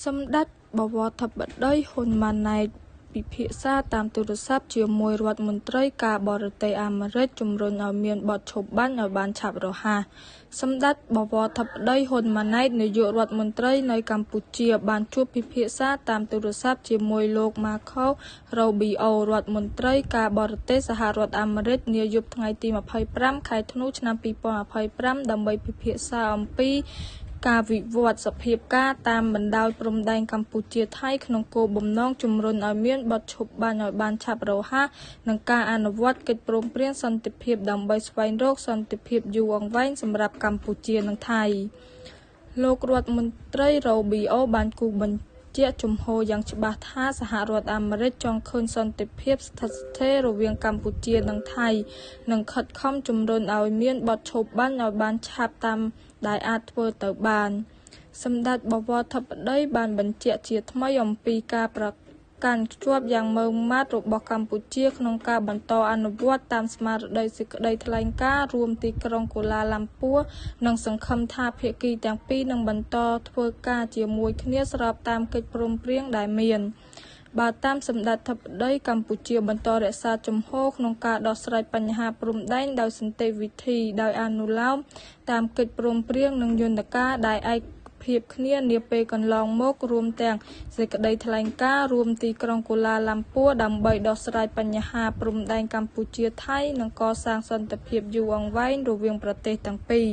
សម្ដេចបវរធិបតីហ៊ុនម៉ាណែតពិភាក្សាតាមទូរស័ព្ទជាមួយរដ្ឋមន្ត្រីការបរទេសអាមេរិកជំរុញឲ្យមានបទឈប់បាញ់ឲ្យបានឆាប់រហ័សសម្ដេចបវរធិបតីហ៊ុនម៉ាណែតនាយករដ្ឋមន្ត្រីនៅកម្ពុជាបានជួបពិភាក្សាតាមទូរស័ព្ទជាមួយលោក Marco Rubio រដ្ឋមន្ត្រីការបរទេសសហរដ្ឋអាមេរិកនាយប់ថ្ងៃទី25ខែធ្នូឆ្នាំ2025ដើម្បីពិភាក្សាអំពីការវិវត្តសភាពការតាមបណ្ដោយព្រំដែនកម្ពុជាថៃក្នុងគោលបំណងជំរុញឲ្យមានបទឈប់បាញ់ឲ្យបានឆាប់រហ័សនិងការអនុវត្តកិច្ចព្រមព្រៀងសន្តិភាពដើម្បីស្វែងរកសន្តិភាពយូរអង្វែងសម្រាប់កម្ពុជានិងថៃលោករដ្ឋមន្ត្រីរ៉ូប៊ីអូបានគូសបញ្ជាក់ជំហរយ៉ាងច្បាស់ថាសហរដ្ឋអាមេរិកចង់ឃើញសន្តិភាពស្ថិតស្ថេររវាងកម្ពុជានិងថៃនិងខិតខំជំរុញឲ្យមានបទឈប់បាញ់ឲ្យបានឆាប់តាមដែលអាចធ្វើទៅបានសម្ដេចបវរធិបតីបានបញ្ជាក់ជាថ្មីអំពីការប្រកាន់ខ្ជាប់យ៉ាងម៉ឺងម៉ាត់របស់កម្ពុជាក្នុងការបន្តអនុវត្តតាមស្មារតីសេចក្តីថ្លែងការណ៍រួមទីក្រុងកូឡាឡាំពួរនិងសង្ឃឹមថាភាគីទាំងពីរនឹងបន្តធ្វើការជាមួយគ្នាស្របតាមកិច្ចព្រមព្រៀងដែលមានបើតាមសម្ដេចធិបតីកម្ពុជាបន្តរក្សាជំហរក្នុងការដោះស្រាយបញ្ហាព្រំដែនដោយសន្តិវិធីដោយអនុលោមតាមកិច្ចព្រមព្រៀងនិងយន្តការដែលឯកភាពគ្នានាពេលកន្លងមករួមទាំងសេចក្តីថ្លែងការណ៍រួមទីក្រុងកូឡាឡាំពួរដើម្បីដោះស្រាយបញ្ហាព្រំដែនកម្ពុជាថៃនិងកសាងសន្តិភាពយូរអង្វែងរវាងប្រទេសទាំងពីរ